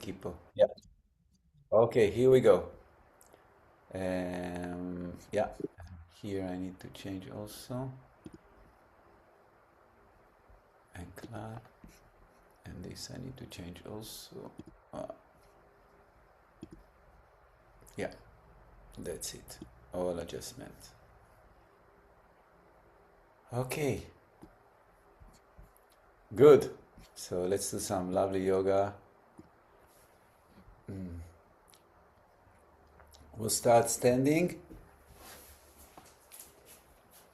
Keepo. Yeah. Okay, here we go. Yeah. Here I need to change also. And clap. And this I need to change also. Uh, yeah, that's it. All adjustments. Okay, good. So let's do some lovely yoga. We'll start standing.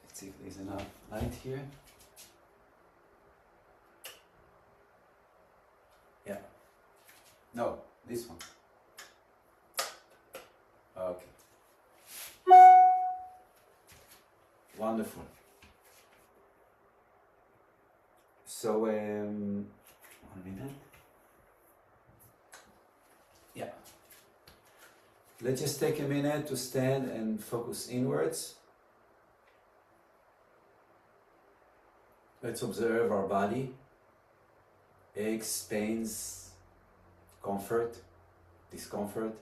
Let's see if there's enough light here. Yeah. No, this one. Okay. Wonderful. So, 1 minute. Yeah. Let's just take a minute to stand and focus inwards. Let's observe our body, aches, pains, comfort, discomfort.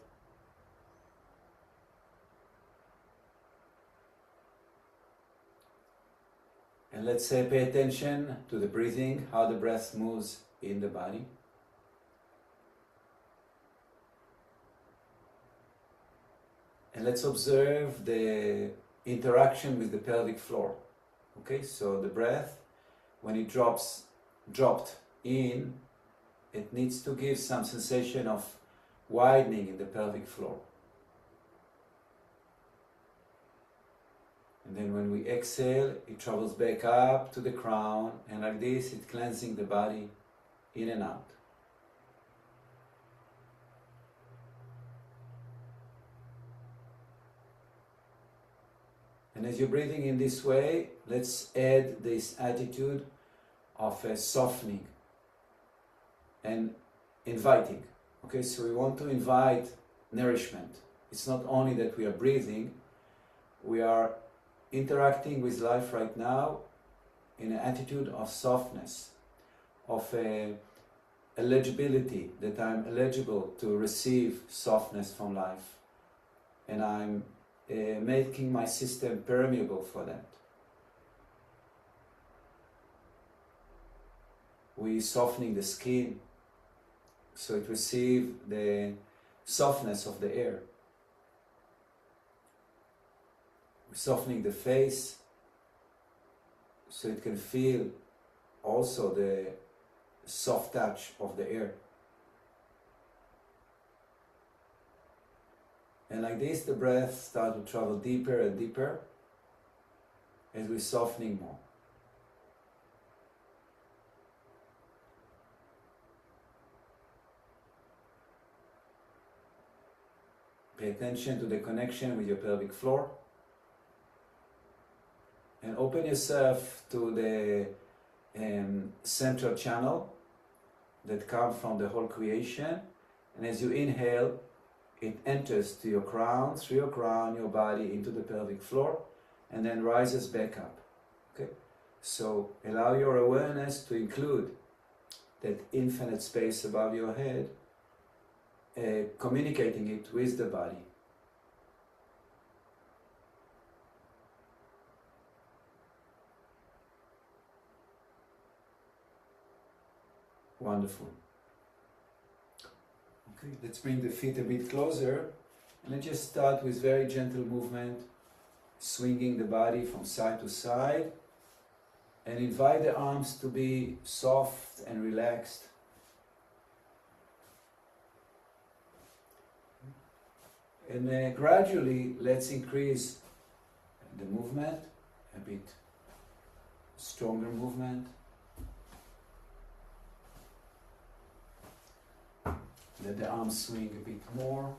And let's say pay attention to the breathing, how the breath moves in the body. And let's observe the interaction with the pelvic floor. Okay, so the breath, when it dropped in, it needs to give some sensation of widening in the pelvic floor. And then when we exhale, it travels back up to the crown, and like this, it's cleansing the body in and out. And as you're breathing in this way, let's add this attitude of a softening and inviting. Okay, so we want to invite nourishment. It's not only that we are breathing, we are interacting with life right now in an attitude of softness, of eligibility, that I'm eligible to receive softness from life, and I'm making my system permeable for that. We're softening the skin so it receives the softness of the air. We're softening the face so it can feel also the soft touch of the air. And like this, the breath starts to travel deeper and deeper as we're softening more. Pay attention to the connection with your pelvic floor. And open yourself to the central channel that comes from the whole creation. And as you inhale, it enters to your crown, through your crown, your body, into the pelvic floor, and then rises back up. Okay? So allow your awareness to include that infinite space above your head, communicating it with the body. Wonderful. Okay, let's bring the feet a bit closer, and let's just start with very gentle movement, swinging the body from side to side, and invite the arms to be soft and relaxed. And gradually, let's increase the movement, a bit stronger movement. Let the arms swing a bit more.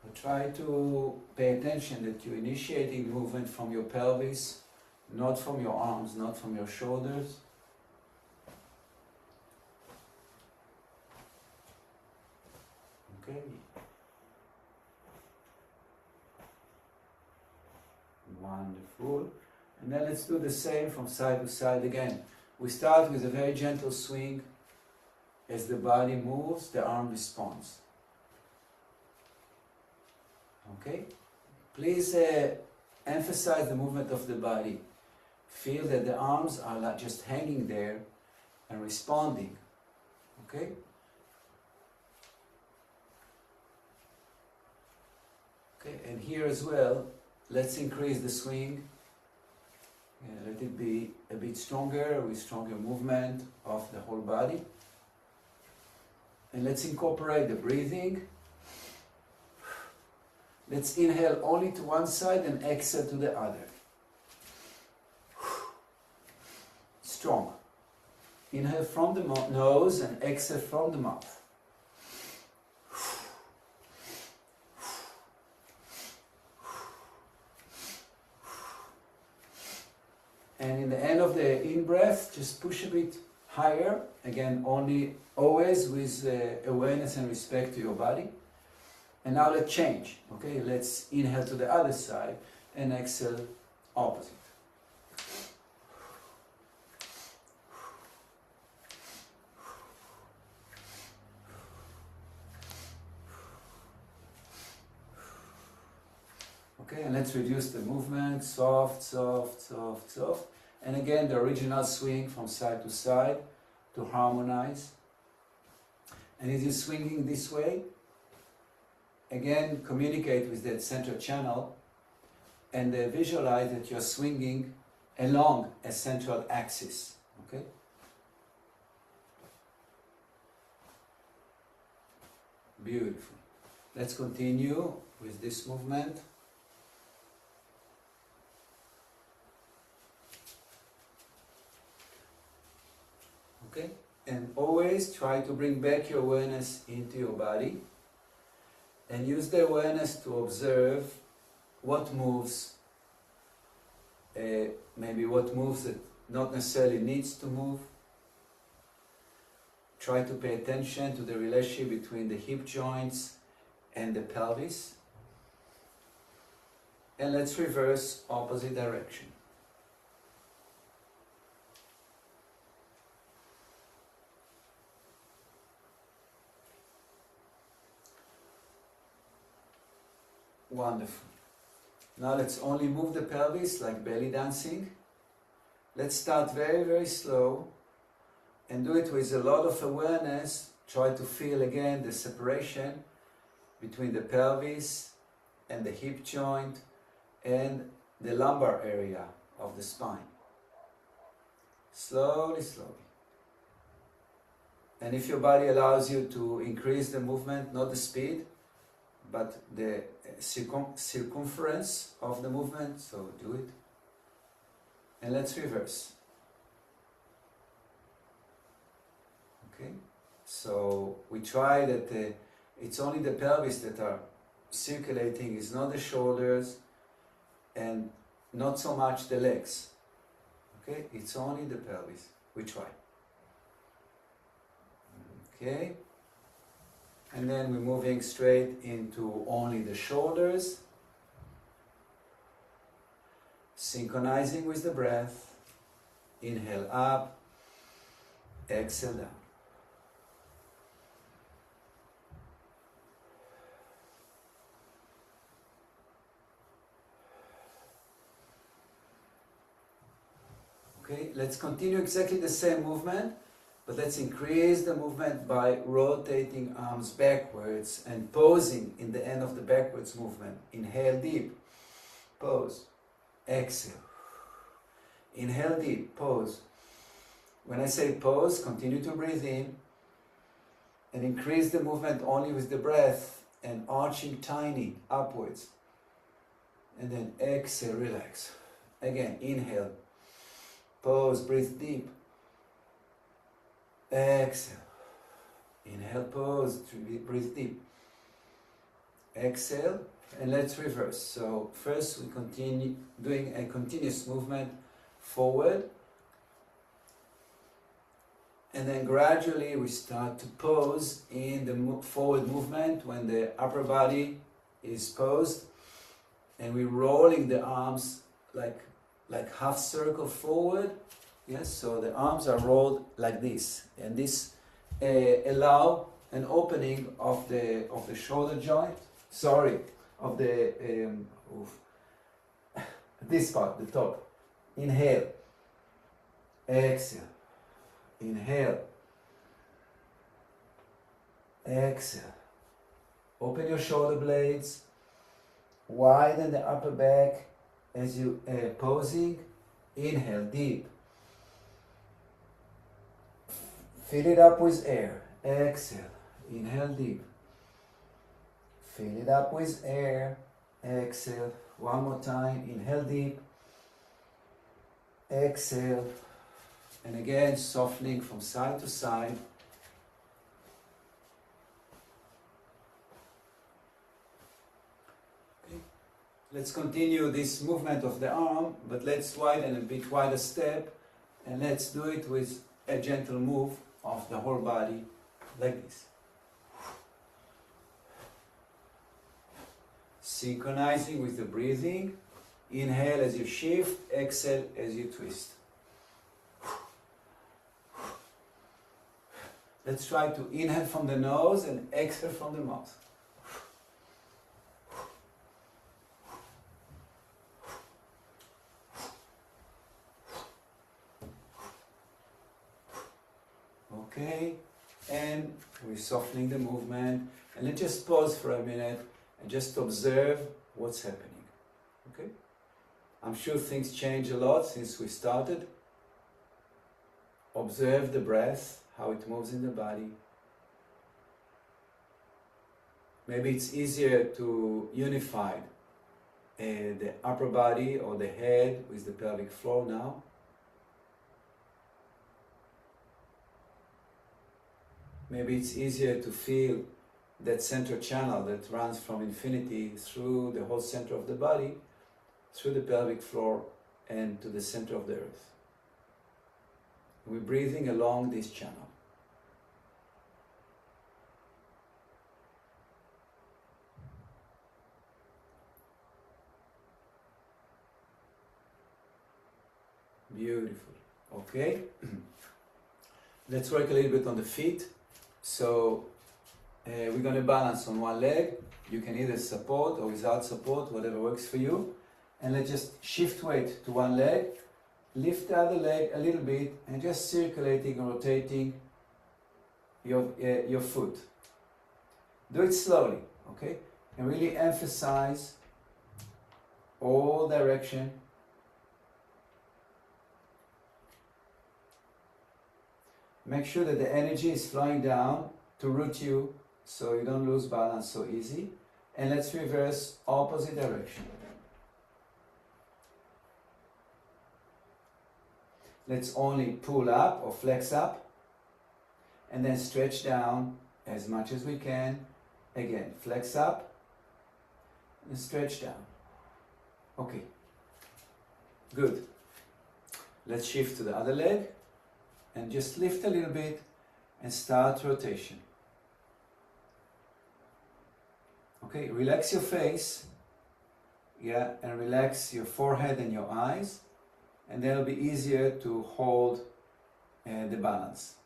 But try to pay attention that you're initiating movement from your pelvis, not from your arms, not from your shoulders. Okay. Wonderful. And then let's do the same from side to side again. We start with a very gentle swing, As the body moves, the arm responds. Okay? Please emphasize the movement of the body. Feel that the arms are like just hanging there and responding. Okay? Okay, and here as well, let's increase the swing. Let it be a bit stronger, with stronger movement of the whole body. And let's incorporate the breathing. Let's inhale only to one side and exhale to the other. Strong. Inhale from the nose and exhale from the mouth. And in the end of the in-breath, just push a bit higher. Again, always with awareness and respect to your body. And now let's change. Okay, let's inhale to the other side and exhale opposite. Okay, and let's reduce the movement, soft, soft, soft, soft. And again, the original swing from side to side to harmonize. And as you're swinging this way, again, communicate with that center channel and visualize that you're swinging along a central axis. Okay? Beautiful. Let's continue with this movement. Okay? And always try to bring back your awareness into your body and use the awareness to observe what moves, maybe what moves that not necessarily needs to move. Try to pay attention to the relationship between the hip joints and the pelvis. And let's reverse opposite direction. Wonderful. Now let's only move the pelvis like belly dancing. Let's start very, very slow and do it with a lot of awareness. Try to feel again the separation between the pelvis and the hip joint and the lumbar area of the spine. Slowly, slowly. And if your body allows you to increase the movement, not the speed, but the circumference of the movement, so do it. And let's reverse. Okay, so we try that it's only the pelvis that are circulating, it's not the shoulders and not so much the legs. Okay, it's only the pelvis. We try. Okay. And then we're moving straight into only the shoulders, synchronizing with the breath. Inhale up, exhale down. Okay, let's continue exactly the same movement. But let's increase the movement by rotating arms backwards and posing in the end of the backwards movement. Inhale deep, pose, exhale. Inhale deep, pose. When I say pose, continue to breathe in and increase the movement only with the breath and arching tiny upwards. And then exhale, relax. Again, inhale, pose, breathe deep. Exhale. Inhale, pause, breathe deep. Exhale, and let's reverse. So first we continue doing a continuous movement forward. And then gradually we start to pose in the forward movement when the upper body is posed. And we're rolling the arms like half circle forward. Yes, so the arms are rolled like this, and this allow an opening of the shoulder joint. Sorry, of the this part, the top. Inhale, exhale, inhale, exhale. Open your shoulder blades, widen the upper back as you posing. Inhale deep. Fill it up with air. Exhale. Inhale deep. Fill it up with air. Exhale. One more time. Inhale deep. Exhale. And again, softening from side to side. Okay. Let's continue this movement of the arm, but let's widen a bit wider step, and let's do it with a gentle move of the whole body, like this. Synchronizing with the breathing. Inhale as you shift, exhale as you twist. Let's try to inhale from the nose and exhale from the mouth. Okay, and we're softening the movement, and let's just pause for a minute and just observe what's happening. Okay, I'm sure things change a lot since we started. Observe the breath, how it moves in the body. Maybe it's easier to unify the upper body or the head with the pelvic floor now. Maybe it's easier to feel that center channel that runs from infinity through the whole center of the body, through the pelvic floor, and to the center of the earth. We're breathing along this channel. Beautiful. Okay. Let's work a little bit on the feet. So we're going to balance on one leg. You can either support or without support, whatever works for you. And let's just shift weight to one leg. Lift the other leg a little bit and just circulating and rotating your foot. Do it slowly, okay? And really emphasize all direction. Make sure that the energy is flowing down to root you so you don't lose balance so easy. And let's reverse opposite direction. Let's only pull up or flex up and then stretch down as much as we can. Again, flex up and stretch down. Okay, good. Let's shift to the other leg. And just lift a little bit and start rotation. Okay, relax your face. Yeah, and relax your forehead and your eyes. And then it'll be easier to hold the balance.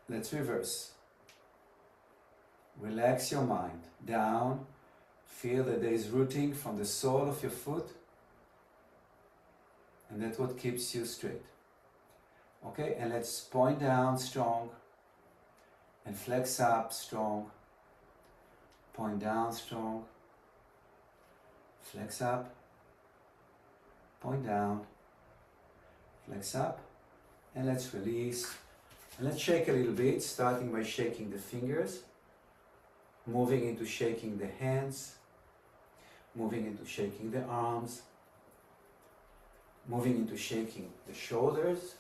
Let's reverse. Relax your mind. Down. Feel that there is rooting from the sole of your foot. And that's what keeps you straight. Okay, and let's point down strong and flex up strong. Point down strong. Flex up. Point down. Flex up. And let's release. And let's shake a little bit, starting by shaking the fingers, moving into shaking the hands, moving into shaking the arms, moving into shaking the shoulders,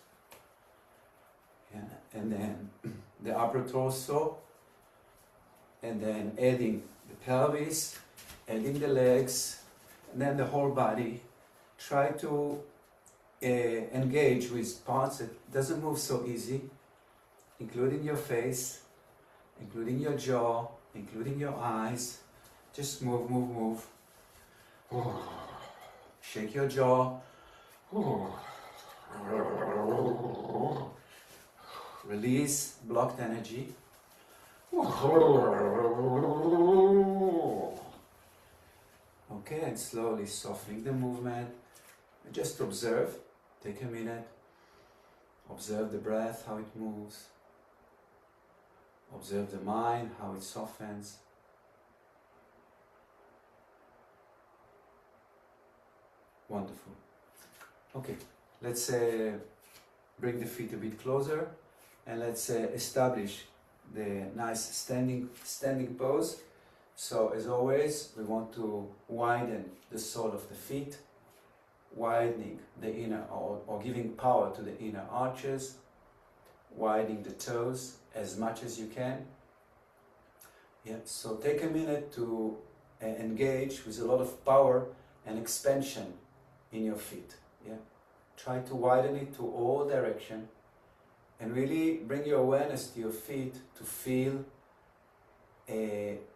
yeah, and then the upper torso, and then adding the pelvis, adding the legs, and then the whole body. Try to engage with parts that doesn't move so easy, including your face, including your jaw, including your eyes. Just move, move, move. Shake your jaw. Release blocked energy. Okay, and slowly softening the movement. Just observe. Take a minute. Observe the breath, how it moves. Observe the mind, how it softens. Wonderful. Okay, let's bring the feet a bit closer and let's establish the nice standing pose. So as always, we want to widen the sole of the feet, widening the inner or giving power to the inner arches, widening the toes as much as you can. Yeah, so take a minute to engage with a lot of power and expansion in your feet. Yeah, try to widen it to all direction and really bring your awareness to your feet to feel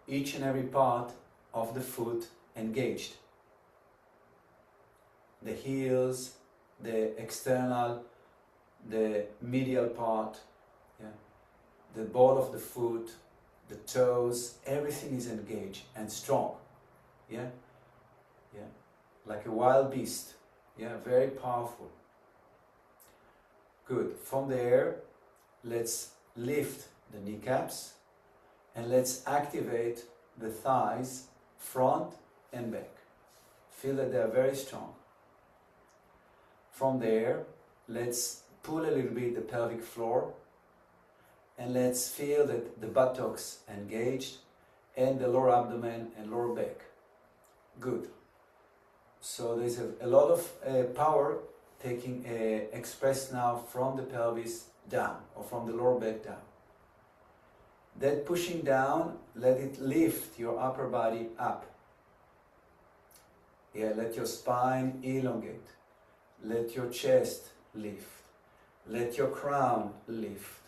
each and every part of the foot engaged. The heels, the external, the medial part, yeah, the ball of the foot, the toes, everything is engaged and strong. Yeah, yeah, like a wild beast. Yeah, very powerful. Good. From there, let's lift the kneecaps and let's activate the thighs, front and back. Feel that they are very strong. From there, let's pull a little bit the pelvic floor and let's feel that the buttocks engaged and the lower abdomen and lower back. Good. So there's a lot of power taking expressed now from the pelvis down or from the lower back down. Then pushing down, let it lift your upper body up. Yeah, let your spine elongate. Let your chest lift. Let your crown lift.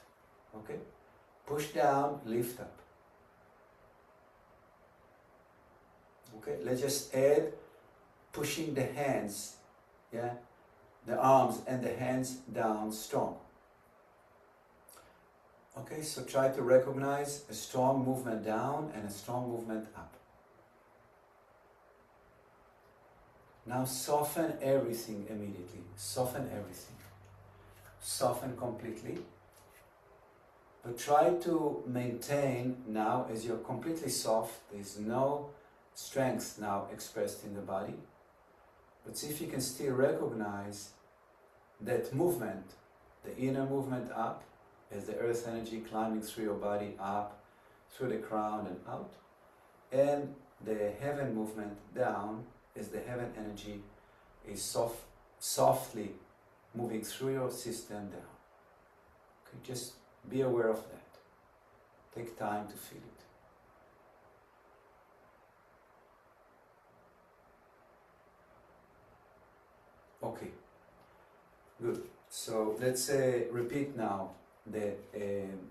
Okay? Push down, lift up. Okay, let's just add pushing the hands, yeah, the arms and the hands down strong. Okay, so try to recognize a strong movement down and a strong movement up. Now soften everything immediately. Soften everything. Soften completely. But try to maintain now, as you're completely soft, there's no strength now expressed in the body. But see if you can still recognize that movement, the inner movement up, as the earth energy climbing through your body up, through the crown and out, and the heaven movement down, as the heaven energy is softly moving through your system down. Okay, just be aware of that. Take time to feel it. Okay, good. So let's repeat now the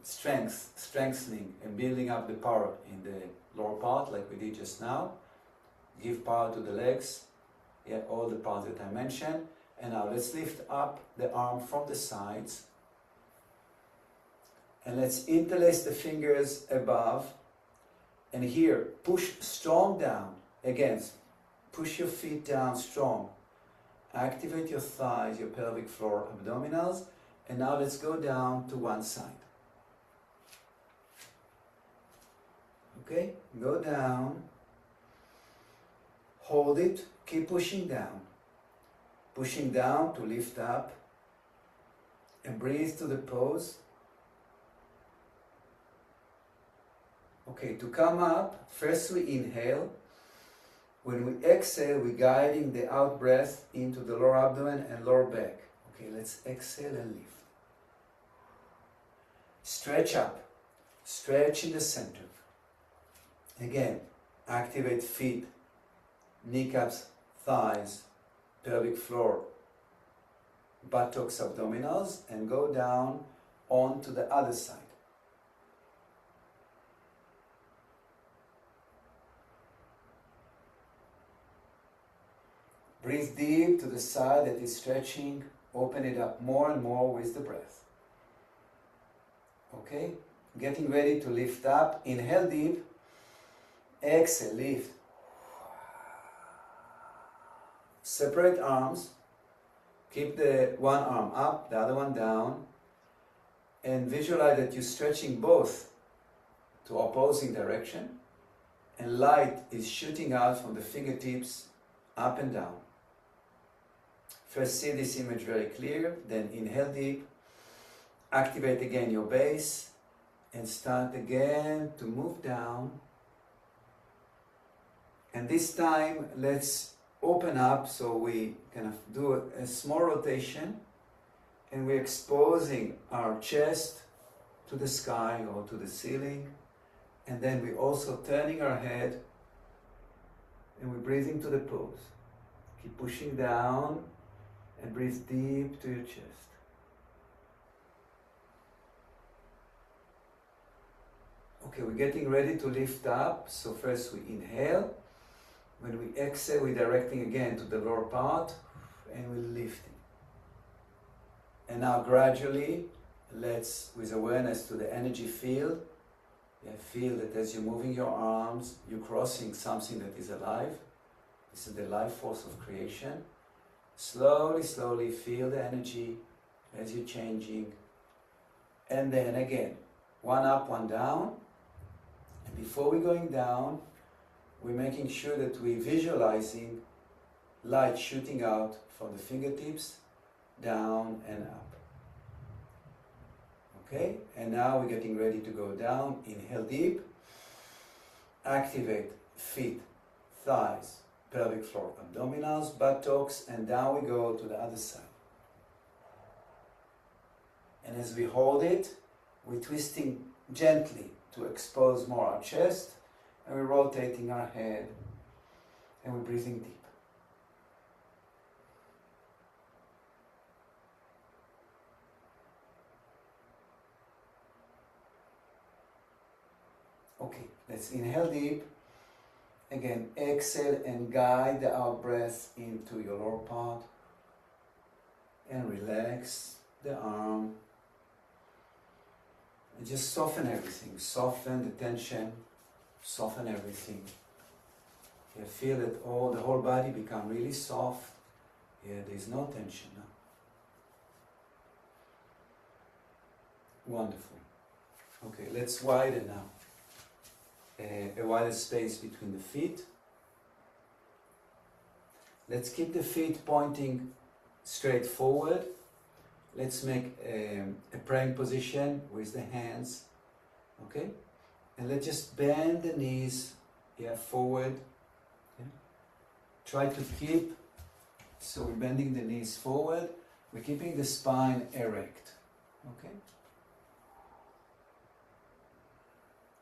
strengthening and building up the power in the lower part like we did just now. Give power to the legs, yeah, all the parts that I mentioned. And now let's lift up the arm from the sides. And let's interlace the fingers above. And here, push strong down. Again, push your feet down strong. Activate your thighs, your pelvic floor, abdominals. And now let's go down to one side. Okay, go down. Hold it, keep pushing down. Pushing down to lift up. And breathe to the pose. Okay, to come up, first we inhale. When we exhale, we're guiding the out breath into the lower abdomen and lower back. Okay, let's exhale and lift. Stretch up. Stretch in the center. Again, activate feet, kneecaps, thighs, pelvic floor, buttocks, abdominals, and go down onto the other side. Breathe deep to the side that is stretching. Open it up more and more with the breath. Okay, getting ready to lift up. Inhale deep, exhale, lift. Separate arms, keep the one arm up, the other one down, and visualize that you're stretching both to opposing direction, and light is shooting out from the fingertips up and down. First see this image very clear, then inhale deep, activate again your base, and start again to move down. And this time let's open up, so we kind of do a small rotation, and we're exposing our chest to the sky or to the ceiling, and then we're also turning our head and we're breathing to the pose. Keep pushing down and breathe deep to your chest. Okay, we're getting ready to lift up, so first we inhale. When we exhale, we're directing again to the lower part and we're lifting. And now gradually, let's, with awareness to the energy field, feel that as you're moving your arms, you're crossing something that is alive. This is the life force of creation. Slowly, slowly feel the energy as you're changing. And then again, one up, one down. And before we're going down, we're making sure that we're visualizing light shooting out from the fingertips, down and up. Okay, and now we're getting ready to go down. Inhale deep, activate feet, thighs, pelvic floor, abdominals, buttocks, and down we go to the other side. And as we hold it, we're twisting gently to expose more our chest, and we're rotating our head, and we're breathing deep. Okay, let's inhale deep. Again, exhale and guide the out breath into your lower part. And relax the arm. And just soften everything. Soften the tension. Soften everything. You feel that the whole body become really soft. Yeah, there's no tension now. Wonderful. Okay, let's widen now. A wider space between the feet. Let's keep the feet pointing straight forward. Let's make a praying position with the hands. Okay? And let's just bend the knees forward. Yeah. Try to keep, so we're bending the knees forward. We're keeping the spine erect. Okay?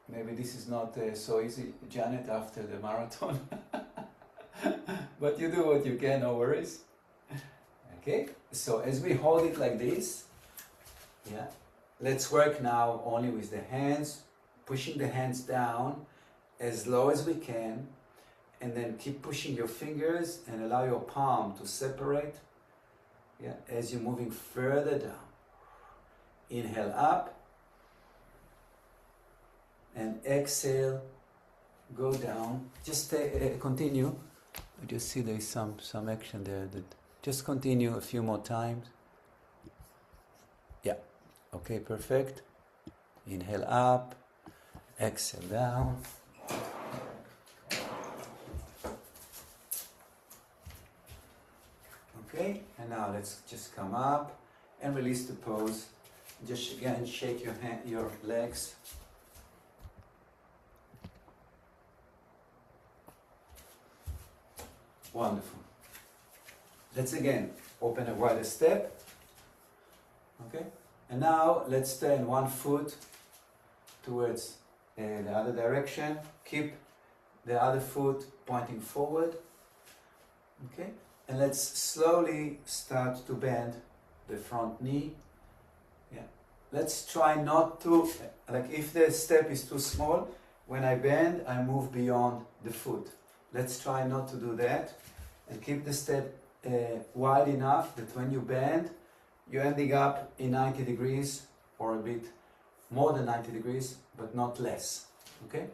Maybe this is not so easy, Janet, after the marathon. But you do what you can, no worries. Okay, so as we hold it like this, let's work now only with the hands, pushing the hands down as low as we can, and then keep pushing your fingers and allow your palm to separate as you're moving further down. Inhale up, and exhale, go down. Just continue. I just see there's some action there. Just continue a few more times. Yeah. Okay, perfect. Inhale up, exhale down. Okay, and now let's just come up and release the pose. Just again shake your legs. Wonderful. Let's again open a wider step. Okay, and now let's turn one foot towards the other direction. Keep the other foot pointing forward. Okay, and let's slowly start to bend the front knee. Let's try not to, like if the step is too small, when I bend, I move beyond the foot. Let's try not to do that, and keep the step wide enough that when you bend, you're ending up in 90 degrees or a bit more than 90 degrees, but not less, okay?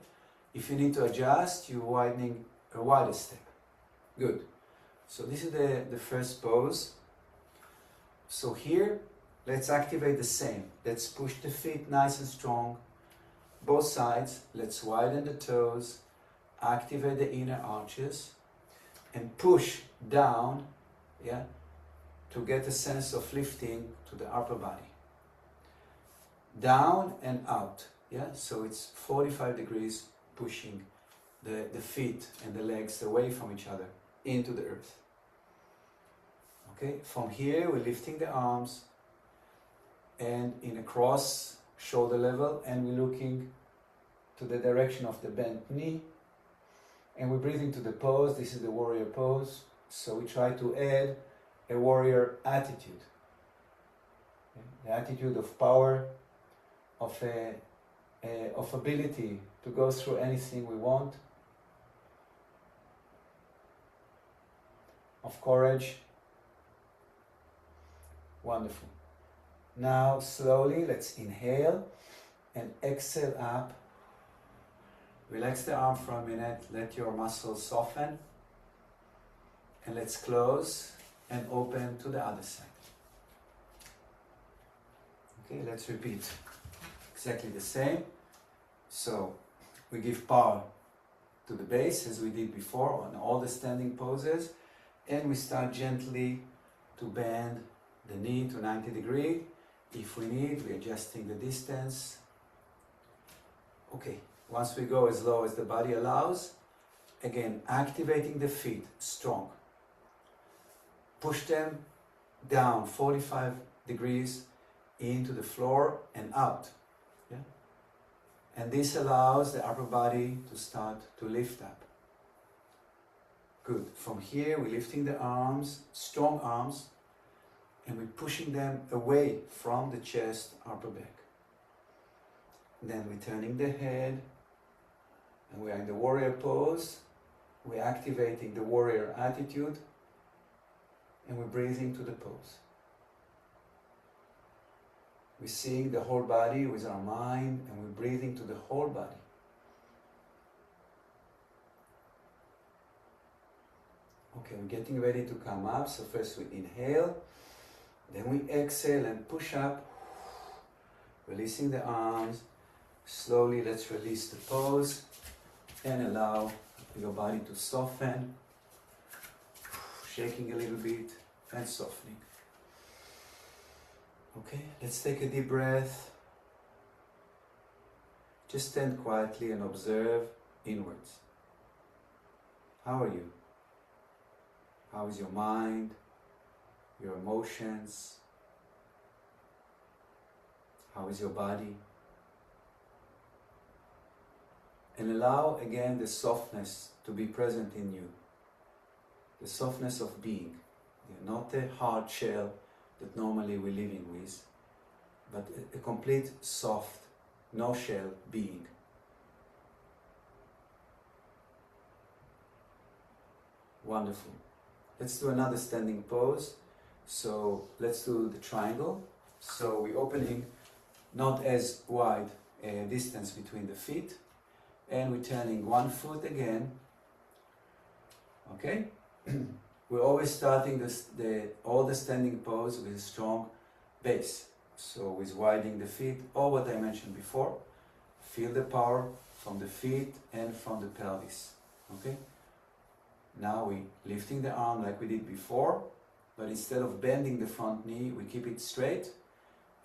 If you need to adjust, you're widening a wider step. Good. So this is the first pose. So here, let's activate the same. Let's push the feet nice and strong. Both sides. Let's widen the toes. Activate the inner arches. And push down, yeah, to get a sense of lifting to the upper body. Down and out, yeah? So it's 45 degrees pushing the feet and the legs away from each other into the earth. Okay, from here we're lifting the arms and in a cross, shoulder level, and we're looking to the direction of the bent knee, and we're breathing to the pose. This is the warrior pose. So we try to add a warrior attitude. Okay? The attitude of power, of ability to go through anything we want, of courage. Wonderful. Now slowly let's inhale and exhale up. Relax the arm for a minute, let your muscles soften, and let's close and open to the other side. Okay, let's repeat exactly the same. So we give power to the base as we did before on all the standing poses, and we start gently to bend the knee to 90 degrees. If we need, we're adjusting the distance. Okay, once we go as low as the body allows, again, activating the feet, strong. Push them down 45 degrees into the floor and out. Yeah? And this allows the upper body to start to lift up. Good. From here, we're lifting the arms, strong arms, and we're pushing them away from the chest, upper back. Then we're turning the head, and we are in the warrior pose. We're activating the warrior attitude, and we're breathing to the pose. We're seeing the whole body with our mind, and we're breathing to the whole body. Okay, we're getting ready to come up. So first we inhale, then we exhale and push up, releasing the arms. Slowly let's release the pose and allow your body to soften, shaking a little bit and softening. Okay, let's take a deep breath. Just stand quietly and observe inwards. How are you? How is your mind, your emotions? How is your body? And allow again the softness to be present in you. The softness of being. Not the hard shell that normally we're living with, but a complete soft, no shell being. Wonderful. Let's do another standing pose. So let's do the triangle. So we're opening not as wide a distance between the feet, and we're turning one foot again. Okay? We're always starting all the standing pose with a strong base. So with widening the feet, or what I mentioned before, feel the power from the feet and from the pelvis. Okay? Now we're lifting the arm like we did before, but instead of bending the front knee, we keep it straight,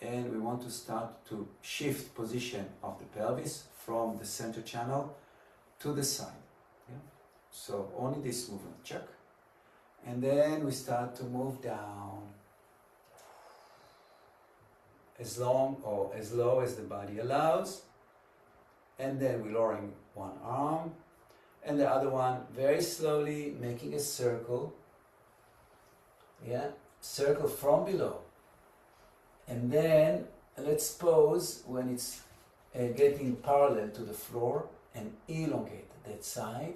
and we want to start to shift position of the pelvis from the center channel to the side. Yeah? So only this movement, check. And then we start to move down as long or as low as the body allows. And then we're lowering one arm and the other one very slowly, making a circle. Yeah, circle from below. And then let's pose when it's getting parallel to the floor and elongate that side.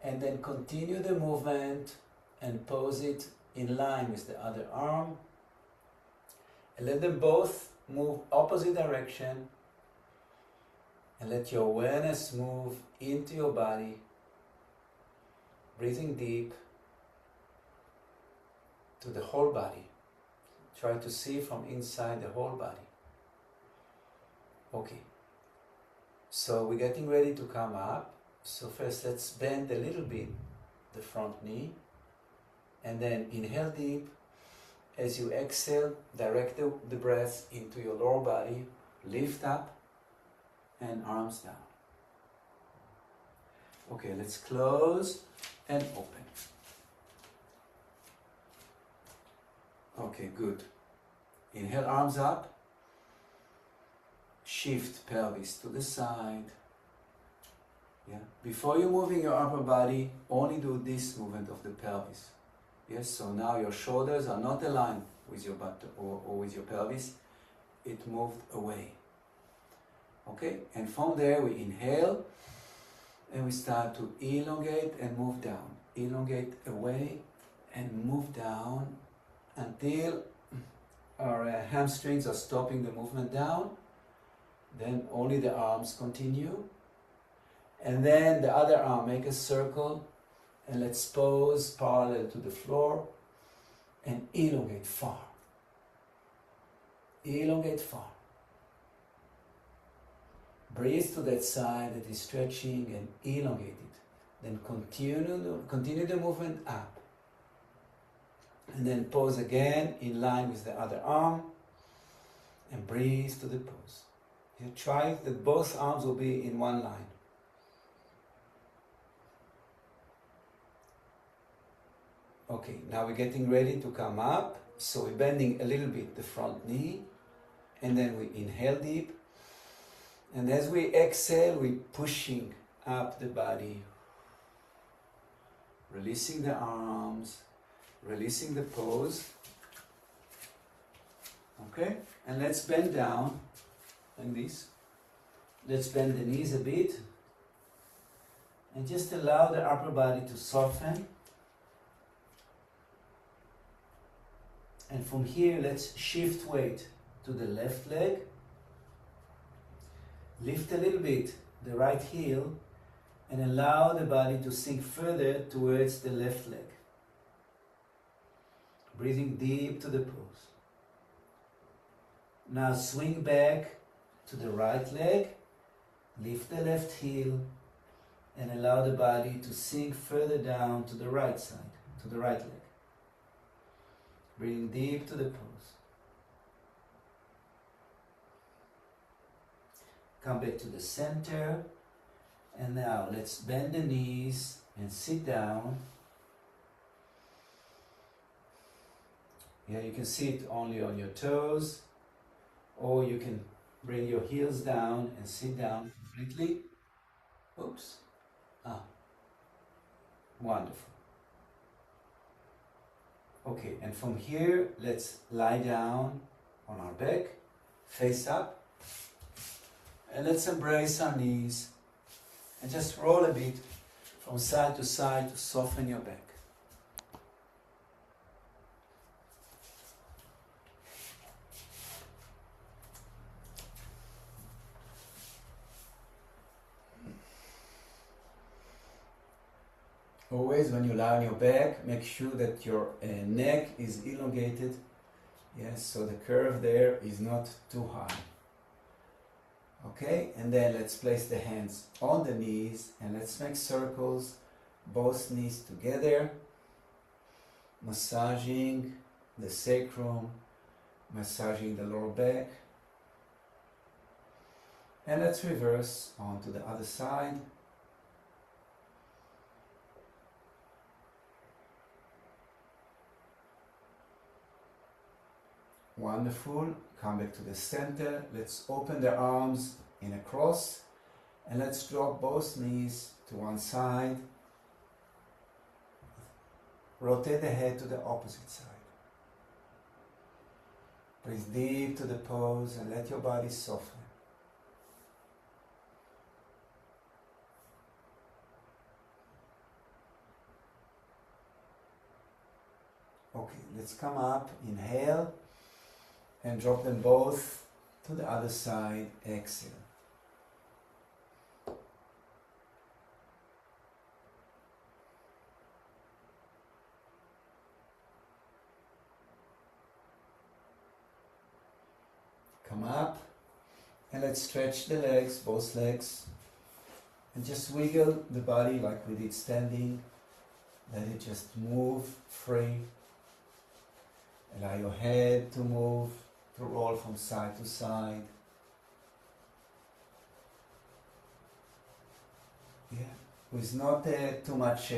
And then continue the movement and pose it in line with the other arm. And let them both move opposite direction and let your awareness move into your body, breathing deep to the whole body. Try to see from inside the whole body. Okay, so we're getting ready to come up. So first let's bend a little bit the front knee, and then inhale deep. As you exhale, direct the breath into your lower body, lift up and arms down. Okay, let's close and open. Okay, good. Inhale, arms up. Shift pelvis to the side. Yeah. Before you're moving your upper body, only do this movement of the pelvis. Yes, so now your shoulders are not aligned with your butt or with your pelvis. It moved away. Okay, and from there we inhale and we start to elongate and move down. Elongate away and move down until our hamstrings are stopping the movement down. Then only the arms continue. And then the other arm, make a circle, and let's pose parallel to the floor and elongate far. Elongate far. Breathe to that side that is stretching and elongate it. Then continue the movement up. And then pose again in line with the other arm and breathe to the pose. You try that both arms will be in one line. Okay, now we're getting ready to come up. So we're bending a little bit the front knee, and then we inhale deep. And as we exhale, we're pushing up the body, releasing the arms, releasing the pose. Okay, and let's bend down like this. Let's bend the knees a bit and just allow the upper body to soften. And from here, let's shift weight to the left leg. Lift a little bit the right heel and allow the body to sink further towards the left leg. Breathing deep to the pose. Now swing back to the right leg, lift the left heel and allow the body to sink further down to the right side, to the right leg. Breathing deep to the pose. Come back to the center. And now let's bend the knees and sit down. Yeah, you can sit only on your toes, or you can bring your heels down and sit down completely. Oops. Wonderful. Okay, and from here, let's lie down on our back, face up, and let's embrace our knees and just roll a bit from side to soften your back. Always when you lie on your back, make sure that your neck is elongated. Yes, so the curve there is not too high. Okay, and then let's place the hands on the knees and let's make circles, both knees together, massaging the sacrum, massaging the lower back. And let's reverse onto the other side. Wonderful. Come back to the center. Let's open the arms in a cross and let's drop both knees to one side. Rotate the head to the opposite side. Breathe deep to the pose and let your body soften. Okay, let's come up. Inhale. And drop them both To the other side, exhale. Come up and let's stretch the legs, both legs, and just wiggle the body like we did standing. Let it just move free. Allow your head to move, to roll from side to side. Yeah, with not too much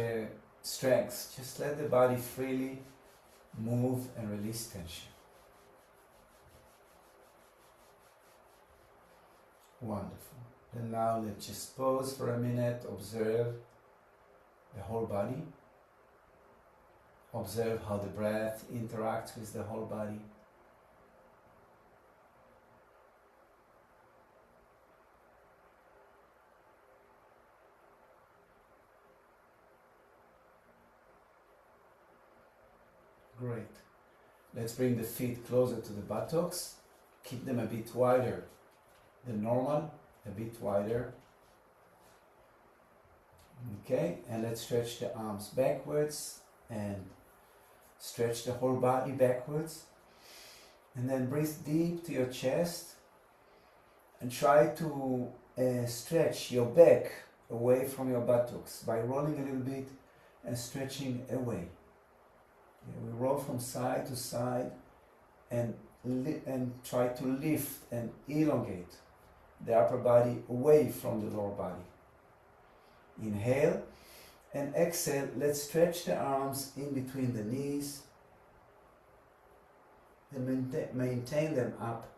strength, just let the body freely move and release tension. Wonderful. And now let's just pause for a minute, observe the whole body. Observe how the breath interacts with the whole body. Great. Let's bring the feet closer to the buttocks. Keep them a bit wider than normal, a bit wider. Okay, and let's stretch the arms backwards and stretch the whole body backwards. And then breathe deep to your chest and try to stretch your back away from your buttocks by rolling a little bit and stretching away. Yeah, we roll from side to side and try to lift and elongate the upper body away from the lower body. Inhale and exhale. Let's stretch the arms in between the knees and maintain them up.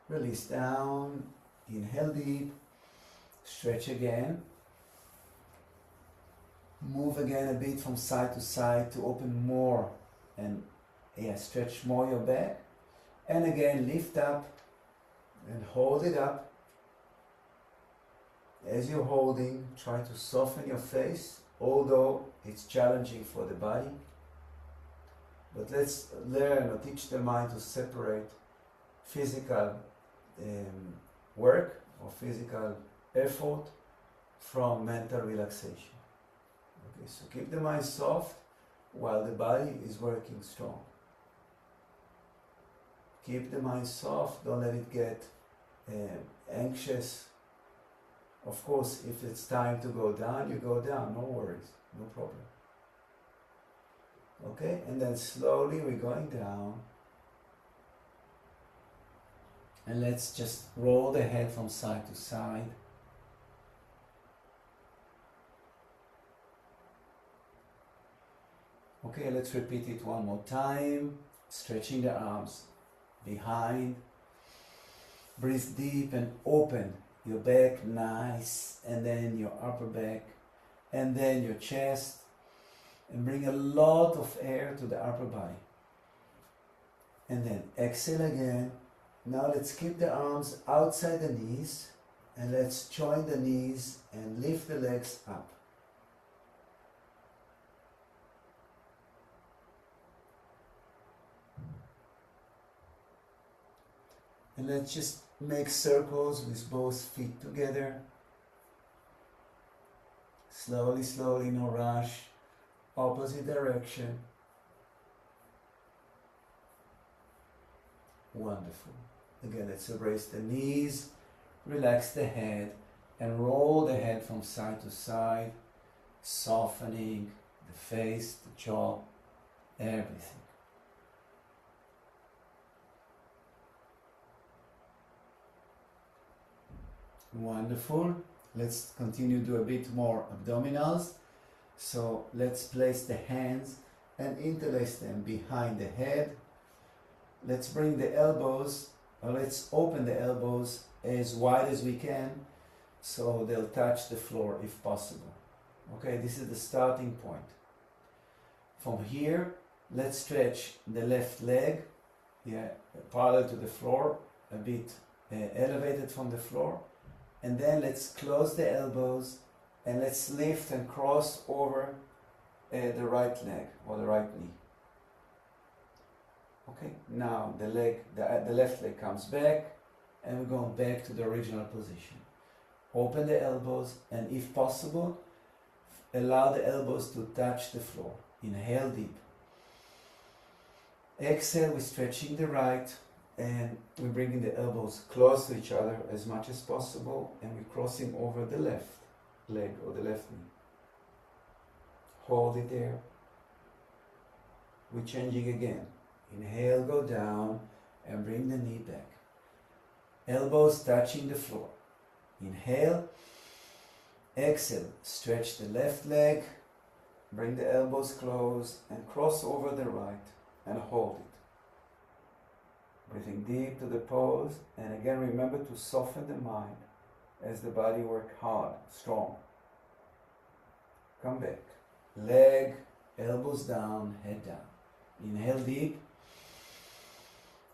Release down. Inhale deep. Stretch again. Move again a bit from side to side to open more and stretch more your back. And again lift up and hold it up. As you're holding, try to soften your face, although it's challenging for the body. But let's learn or teach the mind to separate physical work or physical effort from mental relaxation. Okay, so keep the mind soft while the body is working strong. Keep the mind soft, don't let it get anxious. Of course, if it's time to go down, you go down, no worries, no problem. Okay, and then slowly we're going down. And let's just roll the head from side to side. Okay, let's repeat it one more time. Stretching the arms behind. Breathe deep and open your back, nice. And then your upper back. And then your chest. And bring a lot of air to the upper body. And then exhale again. Now let's keep the arms outside the knees. And let's join the knees and lift the legs up. And let's just make circles with both feet together. Slowly, slowly, no rush. Opposite direction. Wonderful. Again, let's embrace the knees, relax the head, and roll the head from side to side, softening the face, the jaw, everything. Wonderful. Let's continue to do a bit more abdominals. So let's place the hands and interlace them behind the head. Let's bring the elbows, or let's open the elbows as wide as we can so they'll touch the floor if possible. Okay, this is the starting point. From here, let's stretch the left leg, parallel to the floor, a bit elevated from the floor, And then let's close the elbows and let's lift and cross over the right leg or the right knee. Okay, now the left leg comes back and we're going back to the original position. Open the elbows and if possible, allow the elbows to touch the floor. Inhale deep. Exhale, we're stretching the right and we're bringing the elbows close to each other as much as possible and we're crossing over the left leg or the left knee. Hold it there. We're changing again. Inhale, go down and bring the knee back. Elbows touching the floor. Inhale. Exhale, stretch the left leg, bring the elbows close and cross over the right and hold it. Breathing deep to the pose and again remember to soften the mind as the body works hard, strong. Come back. Leg, elbows down, head down. Inhale deep.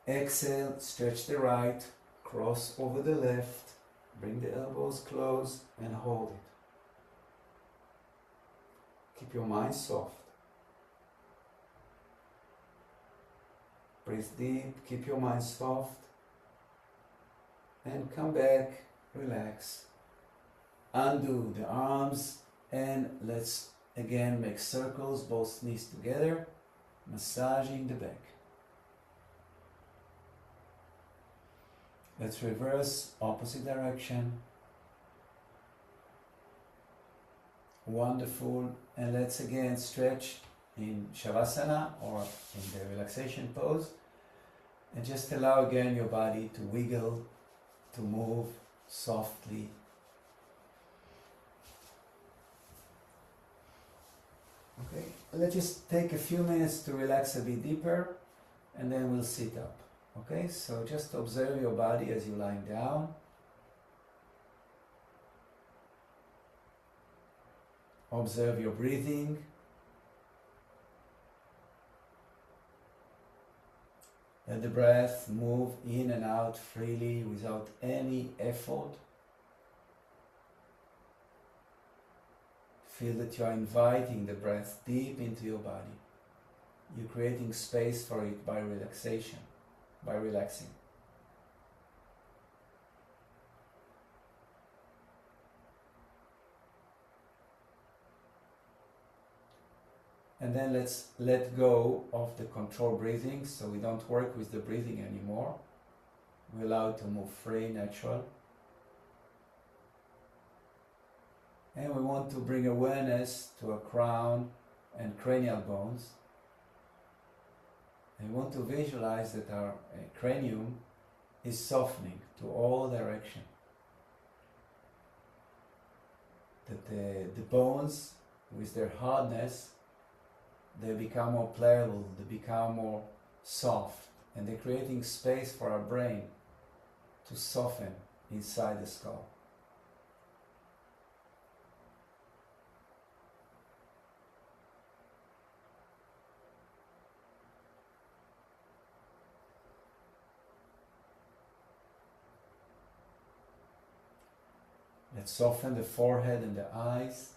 Exhale, stretch the right, cross over the left, bring the elbows close and hold it. Keep your mind soft. Breathe deep, keep your mind soft. And come back, relax. Undo the arms and let's again make circles, both knees together, massaging the back. Let's reverse, opposite direction. Wonderful. And let's again stretch in Shavasana or in the relaxation pose. And just allow again your body to wiggle, to move softly. Okay, let's just take a few minutes to relax a bit deeper and then we'll sit up. Okay, so just observe your body as you're lying down. Observe your breathing. Let the breath move in and out freely without any effort. Feel that you are inviting the breath deep into your body. You're creating space for it by relaxation, by relaxing. And then let's let go of the control breathing, so we don't work with the breathing anymore. We allow it to move free, natural. And we want to bring awareness to our crown and cranial bones. And we want to visualize that our cranium is softening to all directions. That the bones, with their hardness, they become more pliable, they become more soft, and they're creating space for our brain to soften inside the skull. Let's soften the forehead and the eyes.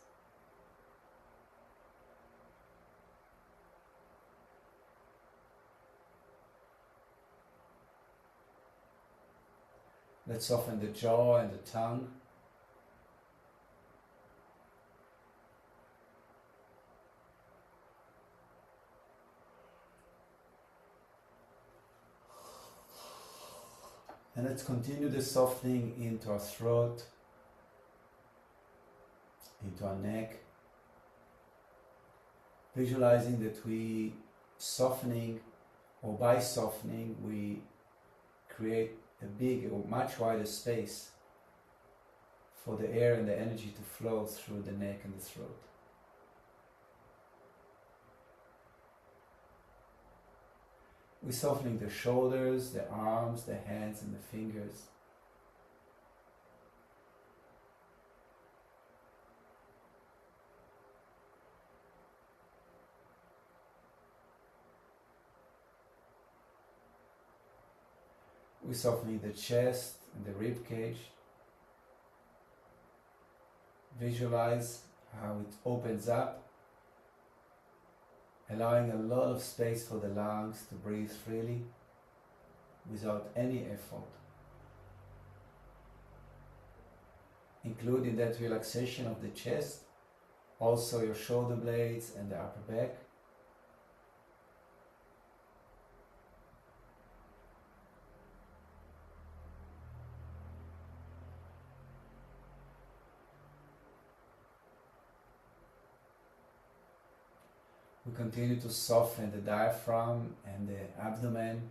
Let's soften the jaw and the tongue. And let's continue the softening into our throat, into our neck, visualizing that we softening, or by softening we create a big or much wider space for the air and the energy to flow through the neck and the throat. We're softening the shoulders, the arms, the hands and the fingers. We're softening the chest and the rib cage. Visualize how it opens up, allowing a lot of space for the lungs to breathe freely without any effort. Including that relaxation of the chest, also your shoulder blades and the upper back. We continue to soften the diaphragm and the abdomen.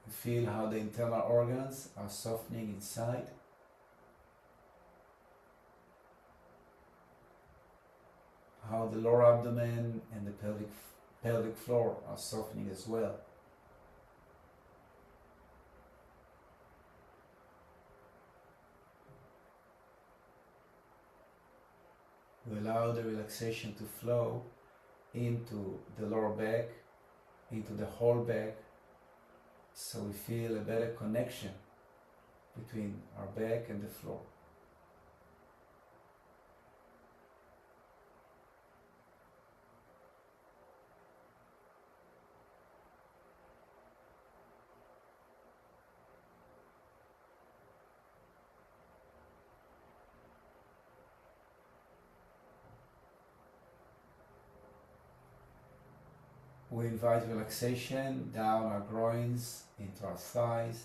We feel how the internal organs are softening inside. How the lower abdomen and the pelvic floor are softening as well. We allow the relaxation to flow into the lower back, into the whole back, so we feel a better connection between our back and the floor. We invite relaxation down our groins, into our thighs,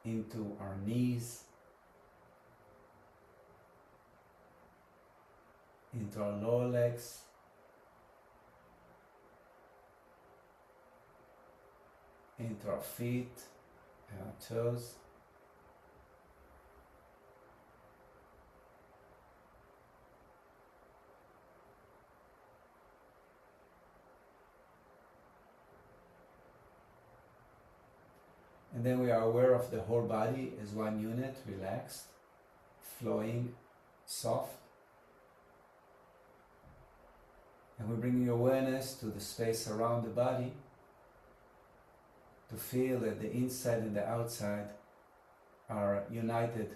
into our knees, into our lower legs, into our feet and our toes. And then we are aware of the whole body as one unit, relaxed, flowing, soft. And we're bringing awareness to the space around the body to feel that the inside and the outside are united.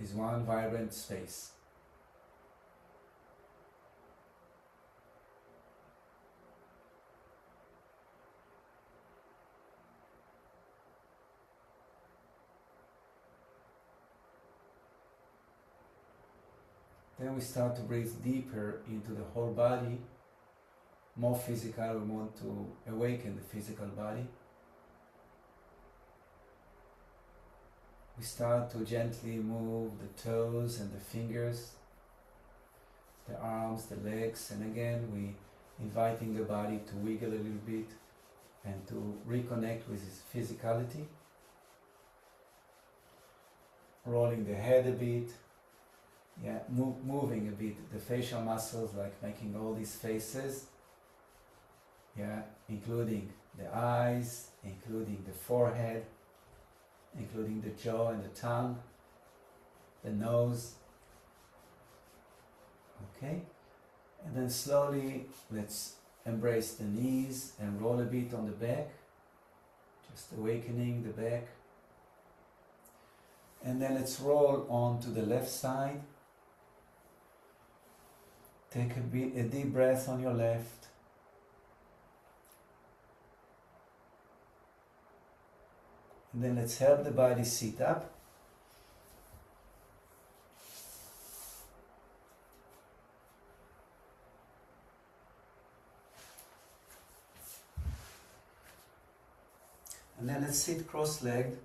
Is one vibrant space. Then we start to breathe deeper into the whole body, more physical. We want to awaken the physical body. We start to gently move the toes and the fingers, the arms, the legs, and again we inviting the body to wiggle a little bit and to reconnect with its physicality. Rolling the head a bit. Moving a bit the facial muscles, like making all these faces, including the eyes, including the forehead, including the jaw and the tongue, the nose. Okay, and then slowly let's embrace the knees and roll a bit on the back, just awakening the back. And then let's roll on to the left side. Take a deep breath on your left. And then let's help the body sit up. And then let's sit cross-legged.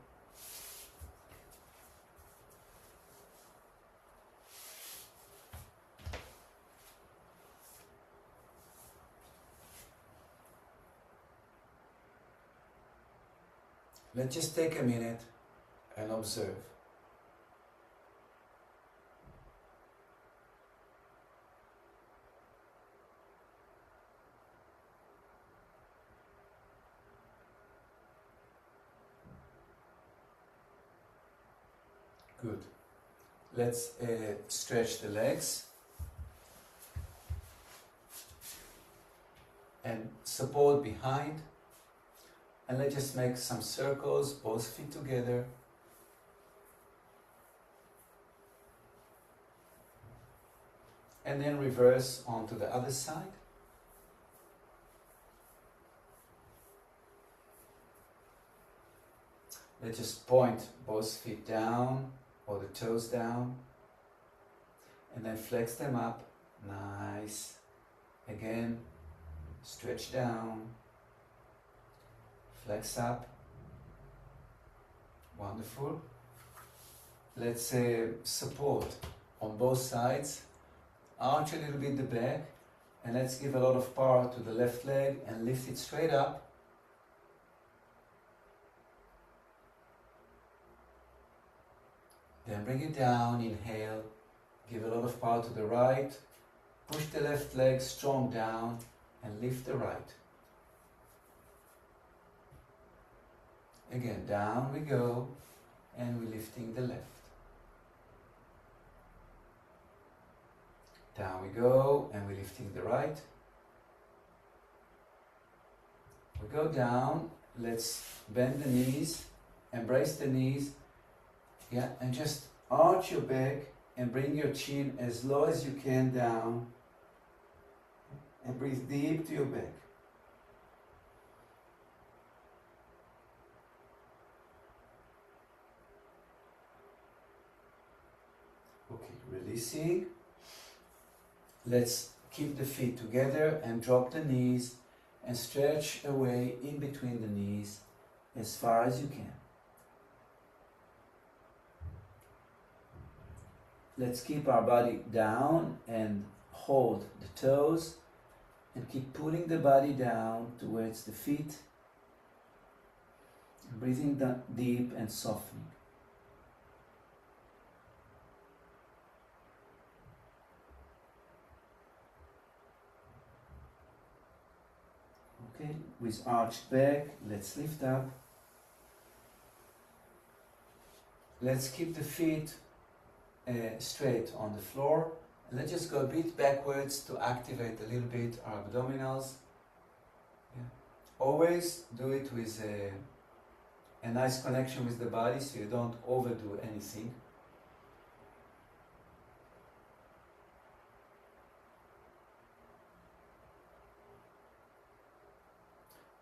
Let's just take a minute and observe. Good. Let's stretch the legs. and support behind. And let's just make some circles, both feet together. And then reverse onto the other side. Let's just point both feet down or the toes down. And then flex them up. Nice. Again, stretch down. Flex up. Wonderful. Let's support on both sides. Arch a little bit the back. And let's give a lot of power to the left leg and lift it straight up. Then bring it down, inhale. Give a lot of power to the right. Push the left leg strong down and lift the right. Again, down we go, and we're lifting the left. Down we go, and we're lifting the right. We go down, let's bend the knees, embrace the knees, yeah, and just arch your back and bring your chin as low as you can down, and breathe deep to your back. Okay, releasing. Let's keep the feet together and drop the knees and stretch away in between the knees as far as you can. Let's keep our body down and hold the toes and keep pulling the body down towards the feet. Breathing deep and softening. Okay, with arched back, let's lift up. Let's keep the feet straight on the floor. And let's just go a bit backwards to activate a little bit our abdominals. Yeah. Always do it with a nice connection with the body, so you don't overdo anything.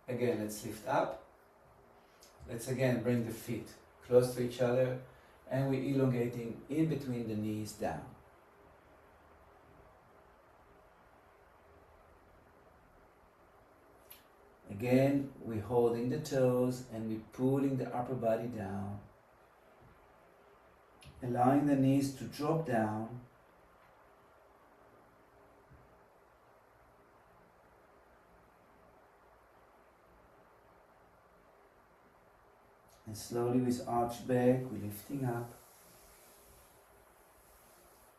Again, let's lift up. Let's again bring the feet close to each other, and we're elongating in between the knees down. Again, we're holding the toes and we're pulling the upper body down, allowing the knees to drop down. And slowly with arched back, we're lifting up.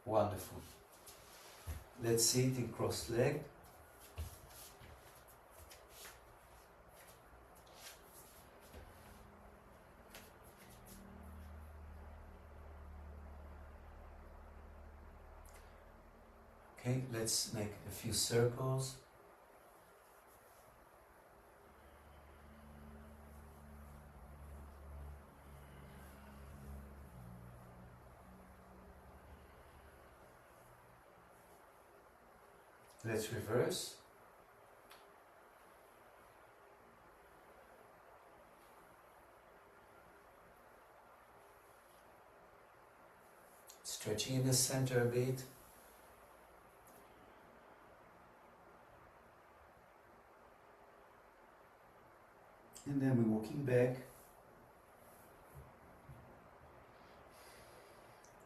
Wonderful. Let's sit in cross-legged. Okay, let's make a few circles. Let's reverse. Stretching in the center a bit. And then we're walking back.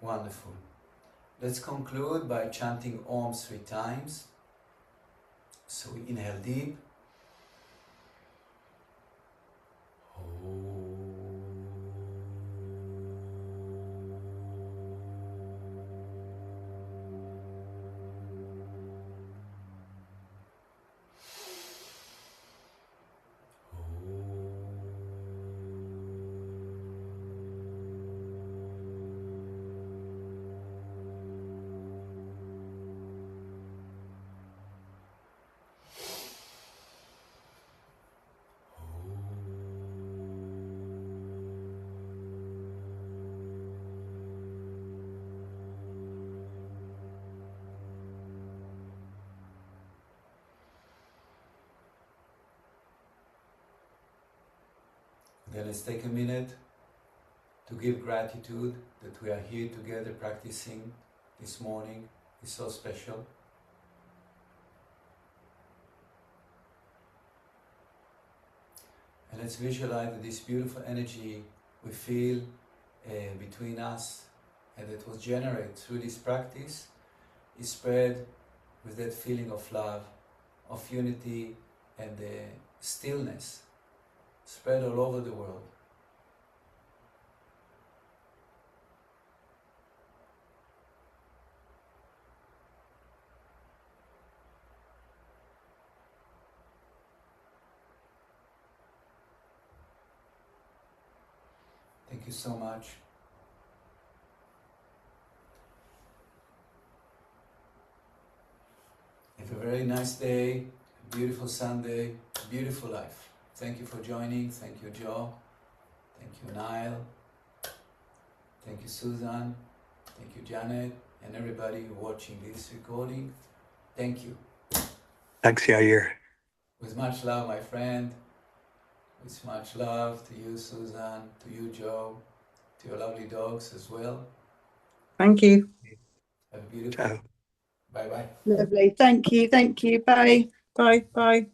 Wonderful. Let's conclude by chanting Om 3 times. So we inhale deep. Then let's take a minute to give gratitude that we are here together practicing this morning. It's so special. And let's visualize that this beautiful energy we feel between us and that was generated through this practice is spread with that feeling of love, of unity and stillness, spread all over the world. Thank you so much. Have a very nice day, a beautiful Sunday, a beautiful life. Thank you for joining. Thank you, Joe. Thank you, Niall. Thank you, Susan. Thank you, Janet, and everybody watching this recording. Thank you. Thanks, Yair. With much love, my friend. With much love to you, Susan, to you, Joe, to your lovely dogs as well. Thank you. Have a beautiful Ciao. Bye-bye. Lovely. Thank you. Thank you. Bye. Bye. Bye.